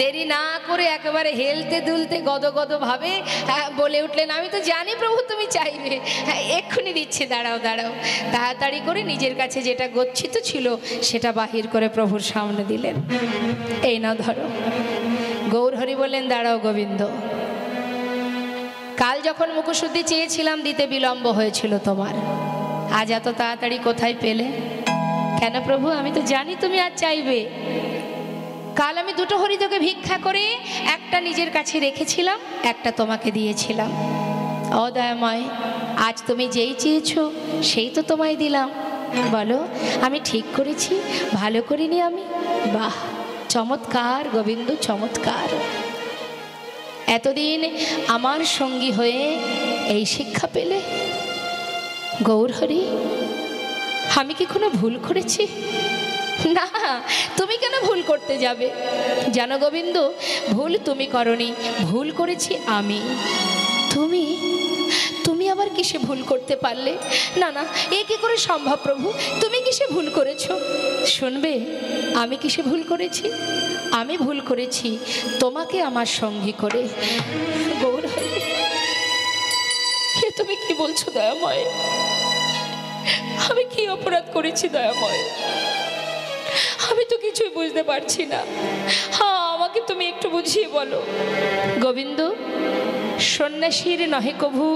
দেরি না করে একেবারে হেলতে দুলতে গদগদ ভাবে বলে উঠলেন, আমি তো জানি প্রভু তুমি চাইবে, এক্ষুনি দিচ্ছি, দাঁড়াও দাঁড়াও। তাড়াতাড়ি করে নিজের কাছে যেটা গচ্ছিত ছিল সেটা বাহির করে প্রভুর সামনে দিলেন। এই না ধরো। গৌরহরি বললেন, দাঁড়াও গোবিন্দ, কাল যখন মুখশুদ্ধি চেয়েছিলাম দিতে বিলম্ব হয়েছিল তোমার, আজ এত তাড়াতাড়ি কোথায় পেলে? কেন প্রভু? আমি তো জানি তুমি আজ চাইবে। কাল আমি দুটো হরিদকে ভিক্ষা করে একটা নিজের কাছে রেখেছিলাম, একটা তোমাকে দিয়েছিলাম। অদয়াময়, আজ তুমি যেই চেয়েছো সেই তো তোমায় দিলাম। বলো, আমি ঠিক করেছি, ভালো করিনি আমি? বাহ, চমৎকার গোবিন্দ, চমৎকার। এতদিন আমার সঙ্গী হয়ে এই শিক্ষা পেলে? গৌরহরি, আমি কি কোনো ভুল করেছি? না, তুমি কেন ভুল করতে যাবে? জানো গোবিন্দ, ভুল তুমি করনি, ভুল করেছি আমি। তুমি তুমি আবার কিসে ভুল করতে পারলে? না না, এ কি করে সম্ভব প্রভু? তুমি কিসে ভুল করেছো? শুনবে আমি কিসে ভুল করেছি? আমি ভুল করেছি তোমাকে আমার সঙ্গী করে। গৌরহরি, তুমি কি বলছো দয়াময়? আমি কি অপরাধ করেছি দয়াময়? আমি তো কিছুই বুঝতে পারছি না। হ্যাঁ, আমাকে তুমি একটু বুঝিয়ে বলো। গোবিন্দ, সন্ন্যাসীর নহে কভু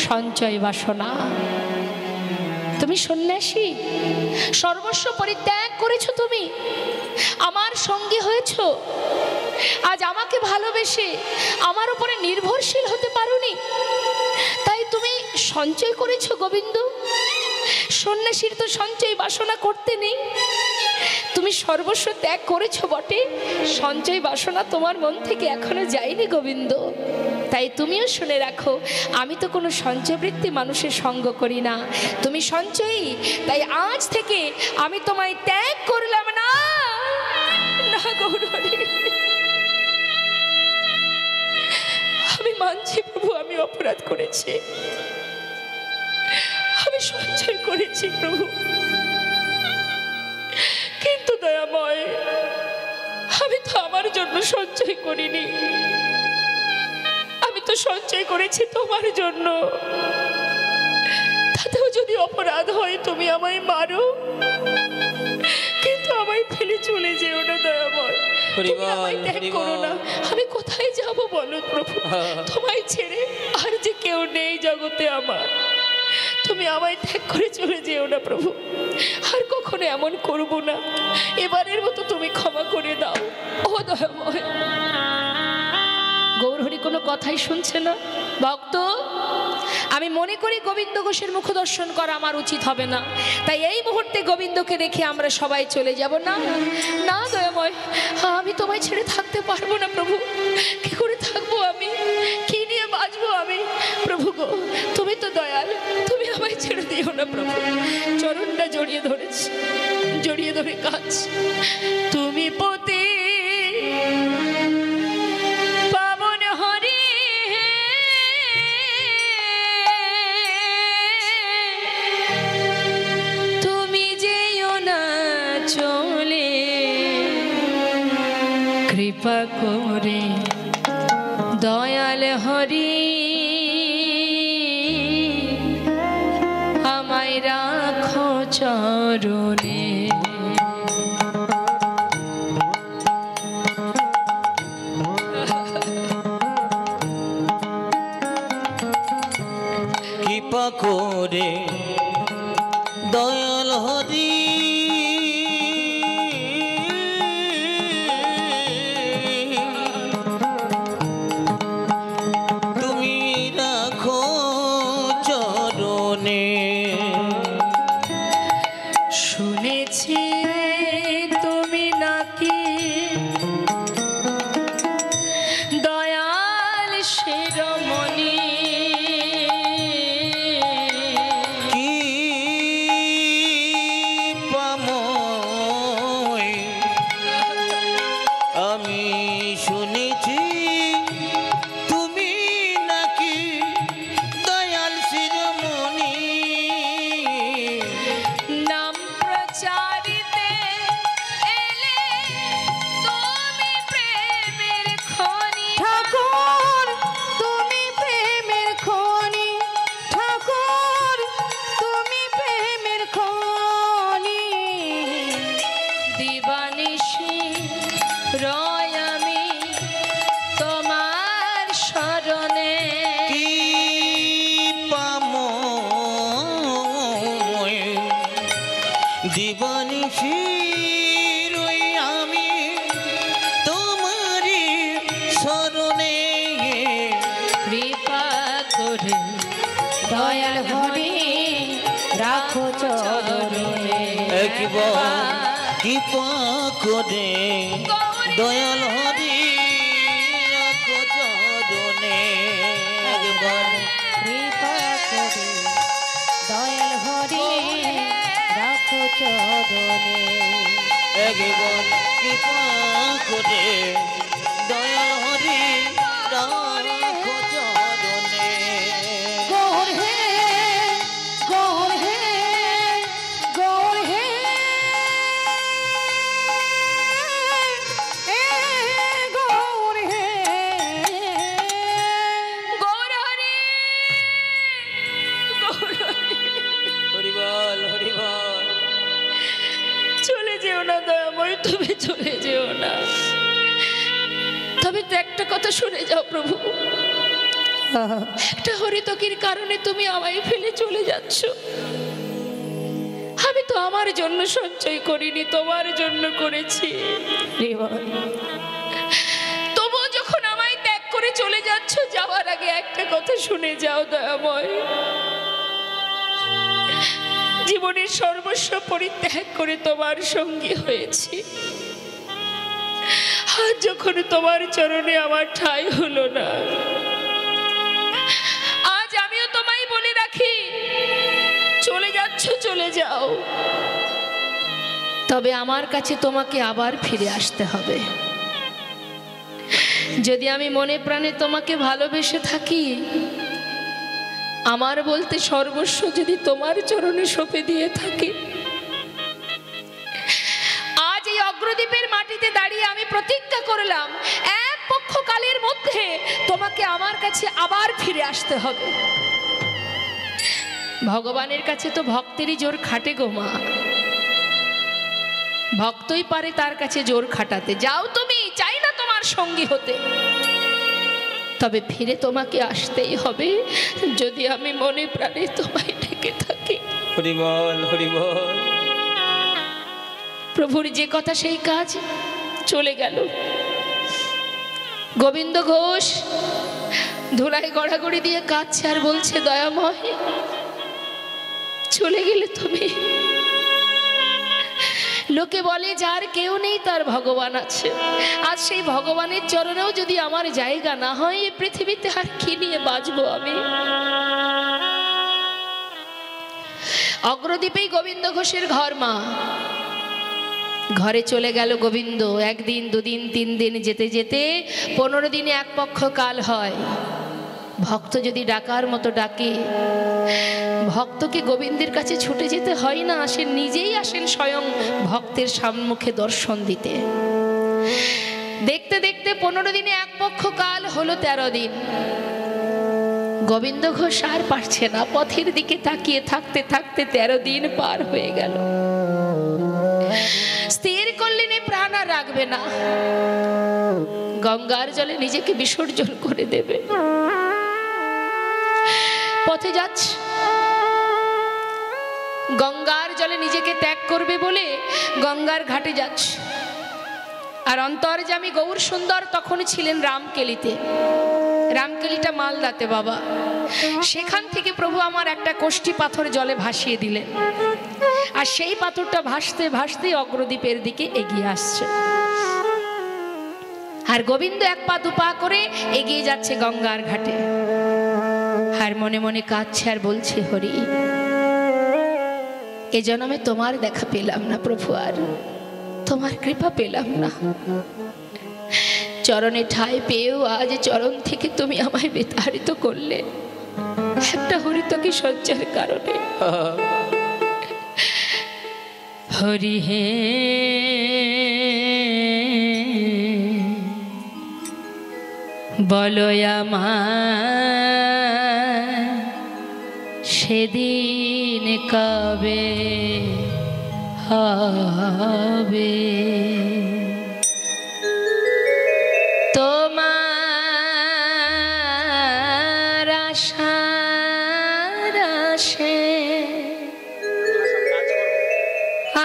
সঞ্চয় বাসনা। তুমি সন্ন্যাসী, সর্বস্ব পরিত্যাগ করেছো, তুমি আমার সঙ্গী হয়েছো। আজ আমাকে ভালোবেসে আমার উপরে নির্ভরশীল হতে পারোনি, তাই তুমি সঞ্চয় করেছো। গোবিন্দ, সন্ন্যাসীর তো সঞ্চয় বাসনা করতে নেই। তুমি সর্বস্ব ত্যাগ করেছো বটে, সঞ্চয় বাসনা তোমার মন থেকে এখনো যায়নি গোবিন্দ। তাই তুমিও শুনে রাখো, আমি তো কোনো সঞ্চয়বৃত্তি মানুষের সঙ্গ করি না। তুমি সঞ্চয়ী, তাই আজ থেকে আমি তোমায় ত্যাগ করলাম না। না গৌরহরি, আমি মানছি প্রভু, আমি অপরাধ করেছি, আমি সঞ্চয় করেছি প্রভু। কিন্তু দয়াময়, আমি তো আমার জন্য সঞ্চয় করিনি, আমি তো সঞ্চয় করেছি তোমার জন্য। তাতেও যদি অপরাধ হয় তুমি আমায় মারো, কিন্তু আমায় ফেলে চলে যেও না দয়াময়, তুমি আমায় ত্যাগ করো না। আমি কোথায় যাব বলো প্রভু? তোমায় ছেড়ে আর যে কেউ নেই জগতে আমার। তুমি আমায় ত্যাগ করে চলে যেও না প্রভু, আর কখনো এমন করব না। এবারের মতো তুমি ক্ষমা করে দাও ও দয়াময়। গৌরহরি কোনো কথাই শুনছে না। ভক্ত, আমি মনে করি গোবিন্দ ঘোষের মুখ দর্শন করা আমার উচিত হবে না, তাই এই মুহূর্তে গোবিন্দকে রেখে আমরা সবাই চলে যাব। না না দয়াময়, আমি তোমায় ছেড়ে থাকতে পারবো না প্রভু। কি করে থাকবো আমি? কি নিয়ে বাঁচবো আমি? প্রভু গো, তুমি তো দয়াল, তুমি আমায় ছেড়ে দিও না প্রভু। চরণটা জড়িয়ে ধরেছি, জড়িয়ে ধরে কাজ। তুমি পতি পাবন হরি, তুমি যেও না চলে, কৃপা করে দয়াল হরি আমায় রাখো চরণে। কৃপা করে দয়াল হরি তুমি রাখো চরণে। শুনেছি তুমি নাকি দয়াল শিরোমণি, আমি শুনেছি তুমি নাকি দয়াল শিরোমণি। নাম প্রচারিতে এলে তুমি প্রেমে দয়াল হরি রাখো চরণে একবার কৃপা করে দয়াল হরি রাখো চরণে একবার কৃপা করে দয়াল হরি রাখো চরণে একবার কৃপা করে দয়াল হরি রাখো চরণে গৌর হে গৌর হে গৌর হে গৌর হে গৌর হরি, গৌর হরি। হরিবল হরিবল চলে যেও না দয়াময়, তুমি চলে যেও না। তবে তো একটা কথা শুনে যাও প্রভু, একটা হরিতকির কারণে তুমি আমায় ফেলে চলে যাচ্ছ। আমি তো আমার জন্য সঞ্চয় করিনি, তোমার জন্য করেছি। তবুও যখন আমায় ত্যাগ করে চলে যাচ্ছ, যাওয়ার আগে একটা কথা শুনে যাও দয়াময়। জীবনের সর্বস্ব পরিত্যাগ করে তোমার সঙ্গী হয়েছি, আর যখন তোমার চরণে আমার ঠাঁই হলো না, আজ আমিও তোমায় বলে রাখি, চলে যাচ্ছ চলে যাও, তবে আমার কাছে তোমাকে আবার ফিরে আসতে হবে। যদি আমি মনে প্রাণে তোমাকে ভালোবেসে থাকি, আমার বলতে সর্বস্ব যদি তোমার চরণে সঁপে দিয়ে থাকে, আজ এই অগ্রদ্বীপের মাটিতে দাঁড়িয়ে আমি প্রতিজ্ঞা করলাম, এক পক্ষকালের মধ্যে তোমাকে আমার কাছে আবার ফিরে আসতে হবে। ভগবানের কাছে তো ভক্তেরই জোর খাটে গো মা, ভক্তই পারে তার কাছে জোর খাটাতে। যাও তুমি, চাই না তোমার সঙ্গী হতে, তবে ফিরে তোমাকে আসতেই হবে, যদি আমি মনে প্রাণে তোমায় ডেকে থাকি। হরিবল হরিবল প্রভুর যে কথা সেই কাজ, চলে গেল। গোবিন্দ ঘোষ ধুলায় গড়াগড়ি দিয়ে কাঁদছে আর বলছে, দয়াময় চলে গেলে তুমি। লোকে বলে যার কেউ নেই তার ভগবান আছে, আজ সেই ভগবানের চরণেও যদি আমার জায়গা না হয়, এই পৃথিবীতে আর কি নিয়ে বাঁচবো আমি। অগ্রদ্বীপেই গোবিন্দ ঘোষের ঘর মা। ঘরে চলে গেল গোবিন্দ। একদিন দুদিন তিন দিন যেতে যেতে 15 দিনে এক পক্ষ কাল হয়। ভক্ত যদি ডাকার মতো ডাকে, ভক্তকে গোবিন্দের কাছে ছুটে যেতে হয় না, আসেন নিজেই আসেন স্বয়ং ভক্তের সম্মুখে দর্শন দিতে। দেখতে দেখতে 15 দিনে এক পক্ষ কাল হলো 13 দিন। গোবিন্দ ঘোষ আর পারছে না, পথের দিকে তাকিয়ে থাকতে থাকতে 13 দিন পার হয়ে গেল। স্থির করলেন প্রাণ আর রাখবে না, গঙ্গার জলে নিজেকে বিসর্জন করে দেবে। পথে যাচ্ছে, গঙ্গার জলে নিজেকে ত্যাগ করবে বলে গঙ্গার ঘাটে যাচ্ছে। আর অন্তর্যামী গৌর সুন্দর তখন ছিলেন রামকেলিতে। রামকেলিটা মালদাতে বাবা। সেখান থেকে প্রভু আমার একটা কোষ্ঠী পাথর জলে ভাসিয়ে দিলেন, আর সেই পাথরটা ভাসতে ভাসতে অগ্রদ্বীপের দিকে এগিয়ে আসছে। আর গোবিন্দ এক পা দু পা করে এগিয়ে যাচ্ছে গঙ্গার ঘাটে, আর মনে মনে কাঁদছে আর বলছে, হরি এ জন্মে তোমার দেখা পেলাম না প্রভু, আর তোমার কৃপা পেলাম না। চরণে ঠাঁই পেয়েও আজ চরণ থেকে তুমি আমায় বিতাড়িত করলে একটা হরিতকি সজ্জার কারণে। হরি হে বলো আমায় সেদিন কবে হবে তোমার আশার আশে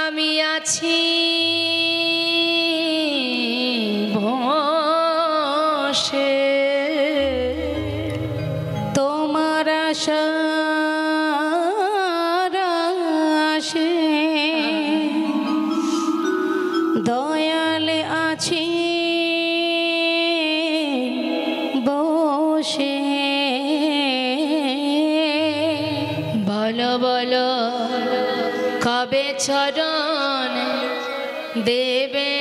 আমি আছি বসে, তোমার আশা বসে বলো বলো কবে চরণ দেবে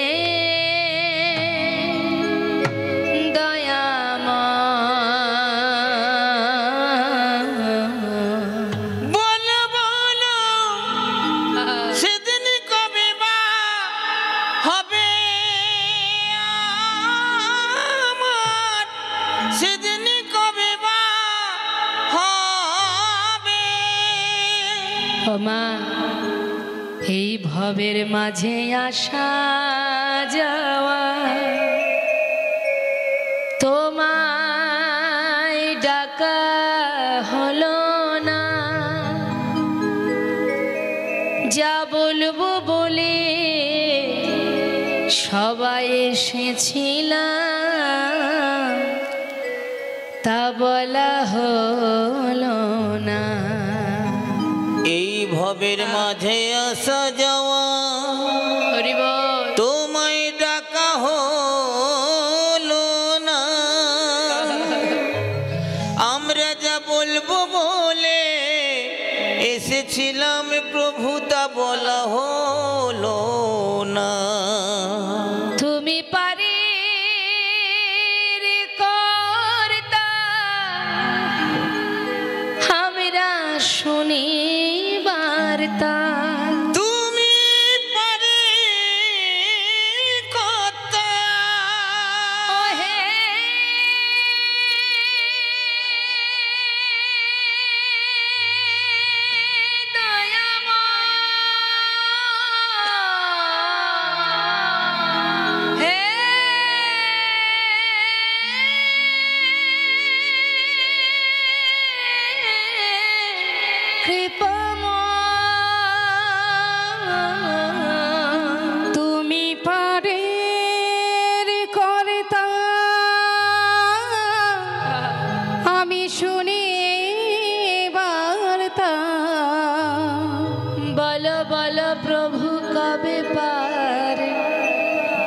মা এই ভবের মাঝে আসা যাওয়া তোমায় ডাকা হলো না, যা বলবো বলে সবাই এসেছিলাম তা বলা হলো না। এই ভবের মাঝে আসা যাওয়া তোমায় ডাকা হলো না, আমরা যা বলবো বলে এসেছিলাম প্রভু তা বলা হলো না। তুমি পারে কর্তা আমরা শুনি বার্তা, তুমি পারে কর্তা ওহে দয়াময়, হে কৃপাময়, তুমি পারে কর্তা আমি শুনি বার্তা, বলো বলো প্রভু কবে পার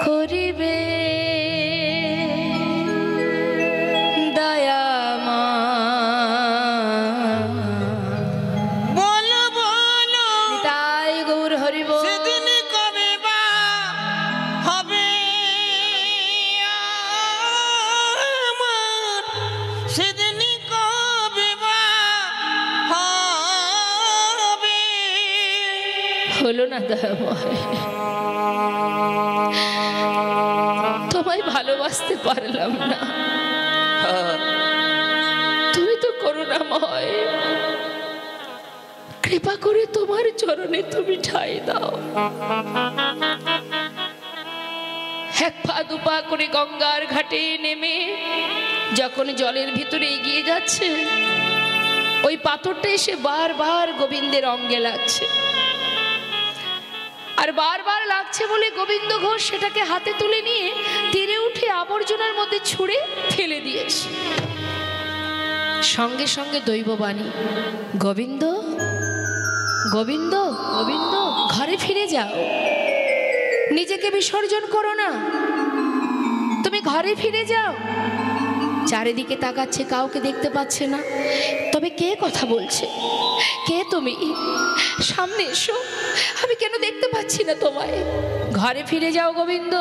করিবে দয়াময়। বলো বলো তাই গৌর হরিব সেদিন কবে বা হবে আমার, সেদিন কবে বা হবে। হলো না দয়াময়, তোমায় ভালোবাসতে পারলাম না, তুমি তো করুণাময়, কৃপা করে তোমার চরণে তুমি ঠাঁই দাও। এক পা দুপা করে গঙ্গার ঘাটে নেমে যখন জলের ভিতরে এগিয়ে যাচ্ছে, ওই পাথরটা এসে বারবার গোবিন্দের অঙ্গে লাগছে, আর বারবার লাগছে বলে গোবিন্দ ঘোষ সেটাকে হাতে তুলে নিয়ে তীরে উঠে আবর্জনার মধ্যে ছুঁড়ে ফেলে দিয়েছে। সঙ্গে সঙ্গে দৈববাণী, গোবিন্দ গোবিন্দ গোবিন্দ ঘরে ফিরে যাও, নিজেকে বিসর্জন করো না, তুমি ঘরে ফিরে যাও। চারিদিকে তাকাচ্ছে, কাউকে দেখতে পাচ্ছে না, তবে কে কথা বলছে? কে তুমি? সামনে এসো, আমি কেন দেখতে পাচ্ছি না তোমায়? ঘরে ফিরে যাও গোবিন্দ,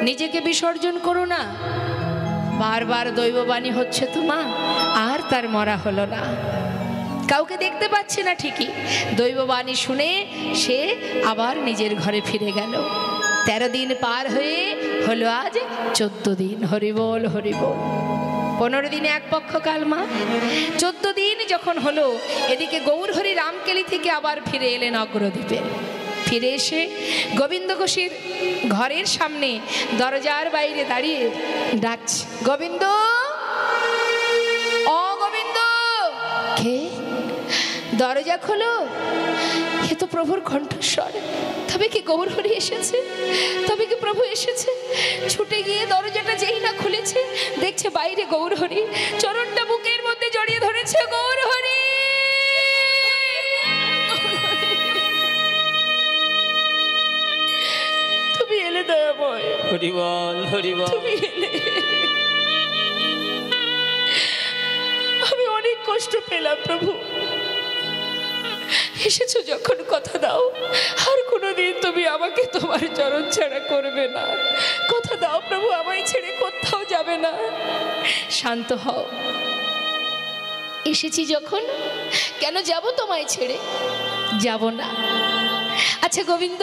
নিজেকে বিসর্জন করো না। বারবার দৈববাণী হচ্ছে তোমা, আর তার মরা হলো না। কাউকে দেখতে পাচ্ছে না ঠিকই, দৈববাণী শুনে সে আবার নিজের ঘরে ফিরে গেল। 13 দিন পার হয়ে হলো আজ 14 দিন। হরিবোল হরিবোল। 15 দিনে এক পক্ষ কাল মা, 14 দিন যখন হলো, এদিকে গৌরহরি রামকেলি থেকে আবার ফিরে এলেন অগ্রদ্বীপে। ফিরে এসে গোবিন্দ ঘোষের ঘরের সামনে দরজার বাইরে দাঁড়িয়ে ডাকছে, গোবিন্দ, ও গোবিন্দ। কে? দরজা খোলো। এ তো প্রভুর কণ্ঠস্বর। তবে কি গৌরহরি এসেছে? তবে কি প্রভু এসেছে? ছুটে গিয়ে দরজাটা যেই না খুলেছে, দেখছে বাইরে গৌরহরি, চরণটা বুকের মধ্যে জড়িয়ে ধরেছে। গৌরহরি, তুমি এলে দয়াময়, হরিবল হরিবল। তুমি এলে। কষ্ট পেলাম প্রভু। এসেছো যখন কথা দাও আর কোনোদিন তুমি আমাকে তোমার চরণ ছাড়া করবে না। কথা দাও প্রভু, আমায় ছেড়ে কোথাও যাবে না। শান্ত হও। এসেছি যখন কেন যাব তোমায় ছেড়ে? যাব না। আচ্ছা গোবিন্দ,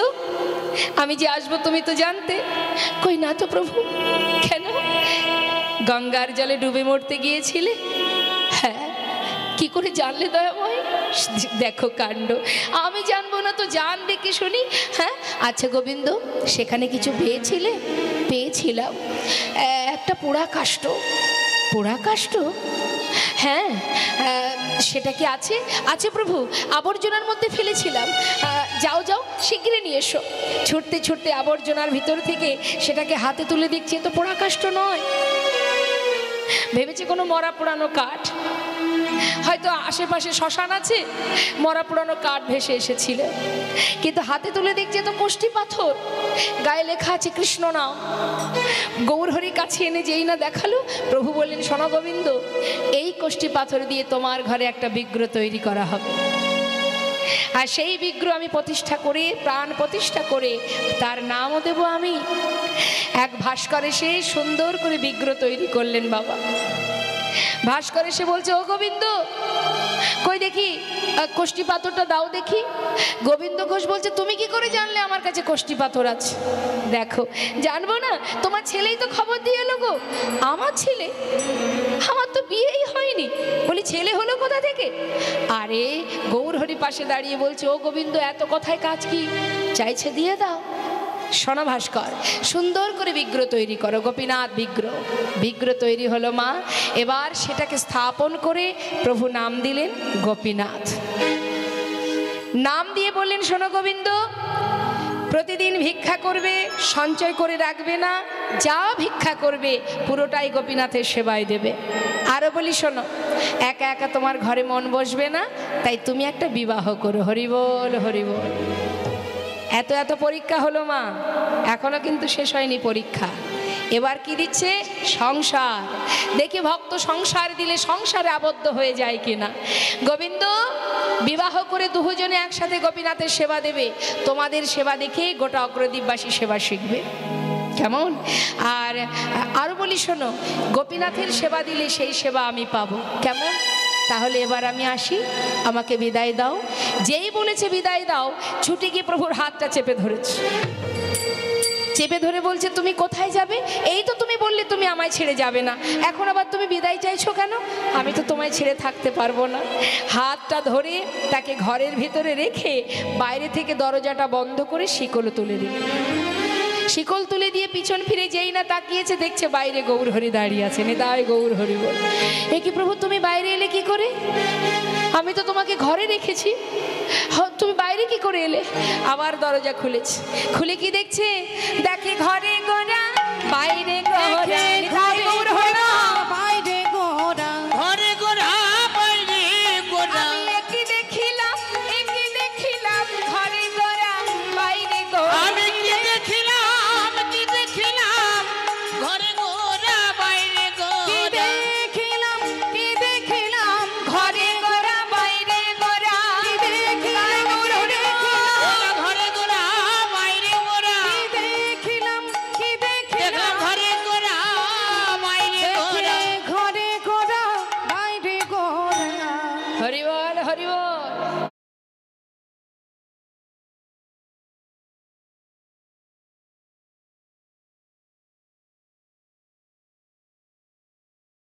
আমি যে আসবো তুমি তো জানতে? কই না তো প্রভু। কেন? গঙ্গার জলে ডুবে মরতে গিয়েছিলে? হ্যাঁ। কি করে জানলে দয়াময়? দেখো কাণ্ড। আমি জানবো না তো জানবে কি শুনি? হ্যাঁ আচ্ছা গোবিন্দ, সেখানে কিছু পেয়েছিলে? পেয়েছিলাম একটা পোড়া কাষ্ঠ। পোড়া কাষ্ঠ? হ্যাঁ। সেটা কি আছে? আছে প্রভু, আবর্জনার মধ্যে ফেলেছিলাম। যাও যাও শীঘ্রই নিয়ে এসো। ছুটতে ছুটতে আবর্জনার ভিতর থেকে সেটাকে হাতে তুলে দেখছি তো পোড়া কাষ্ঠ নয়। ভেবেছি কোনো মরা পোড়ানো কাঠ, হয়তো আশেপাশে শ্মশান আছে, মরা পুরানো কাঠ ভেসে এসেছিল। কিন্তু হাতে তুলে দেখছে তো কোষ্ঠী পাথর, গায়ে লেখা আছে কৃষ্ণ নাম। গৌরহরির কাছে এনে যেই না দেখালো, প্রভু বললেন শোনো গোবিন্দ, এই কোষ্ঠী পাথর দিয়ে তোমার ঘরে একটা বিগ্রহ তৈরি করা হবে। আর সেই বিগ্রহ আমি প্রতিষ্ঠা করে, প্রাণ প্রতিষ্ঠা করে তার নামও দেব আমি। এক ভাস্কর এসে সুন্দর করে বিগ্রহ তৈরি করলেন বাবা। ভাস্কর এসে বলছে ও গোবিন্দ, কই দেখি কোষ্ঠী পাথরটা দাও দেখি। গোবিন্দ ঘোষ বলছে তুমি কি করে জানলে আমার কাছে কোষ্ঠী পাথর আছে? দেখো, জানবো না? তোমার ছেলেই তো খবর দিয়ে এলো গো। আমার ছেলে? আমার তো বিয়েই হয়নি। বলি ছেলে হলো কোথা থেকে? আরে গৌরহরি পাশে দাঁড়িয়ে বলছে ও গোবিন্দ, এত কথায় কাজ কি? চাইছে দিয়ে দাও। শোনো ভাস্কর, সুন্দর করে বিগ্রহ তৈরি করো, গোপীনাথ বিগ্রহ। বিগ্রহ তৈরি হলো মা। এবার সেটাকে স্থাপন করে প্রভু নাম দিলেন গোপীনাথ। নাম দিয়ে বললেন শোনো গোবিন্দ, প্রতিদিন ভিক্ষা করবে, সঞ্চয় করে রাখবে না। যা ভিক্ষা করবে পুরোটাই গোপীনাথের সেবায় দেবে। আরও বলি শোনো, একা একা তোমার ঘরে মন বসবে না, তাই তুমি একটা বিবাহ করো। হরিবোল হরিবোল। এত এত পরীক্ষা হলো মা, এখনো কিন্তু শেষ হয়নি পরীক্ষা। এবার কি দিচ্ছে? সংসার। দেখি ভক্ত সংসার দিলে সংসারে আবদ্ধ হয়ে যায় কিনা। গোবিন্দ বিবাহ করে দুজনে একসাথে গোপীনাথের সেবা দেবে। তোমাদের সেবা দেখেই গোটা অগ্রদ্বীপবাসী সেবা শিখবে। কেমন? আর আরো বলি শোনো, গোপীনাথের সেবা দিলে সেই সেবা আমি পাবো। কেমন? তাহলে এবার আমি আসি, আমাকে বিদায় দাও। যেই বলেছে বিদায় দাও, ছুটে গিয়ে প্রভুর হাতটা চেপে ধরেছে। চেপে ধরে বলছে তুমি কোথায় যাবে? এই তো তুমি বললে তুমি আমায় ছেড়ে যাবে না, এখন আবার তুমি বিদায় চাইছো কেন? আমি তো তোমায় ছেড়ে থাকতে পারবো না। হাতটা ধরে তাকে ঘরের ভিতরে রেখে বাইরে থেকে দরজাটা বন্ধ করে শিকল তুলে দিল। শিকল তুলে দিয়ে পিছন ফিরে যেই না তাকিয়েছে, দেখছে বাইরে গৌরহরি দাঁড়িয়ে আছে। নিতাই গৌরহরি বল। এ কি প্রভু, তুমি বাইরে এলে কি করে? আমি তো তোমাকে ঘরে রেখেছি, তুমি বাইরে কি করে এলে? আবার দরজা খুলেছে। খুলে কি দেখছে? দেখে ঘরে গোরা, বাইরে গোরা।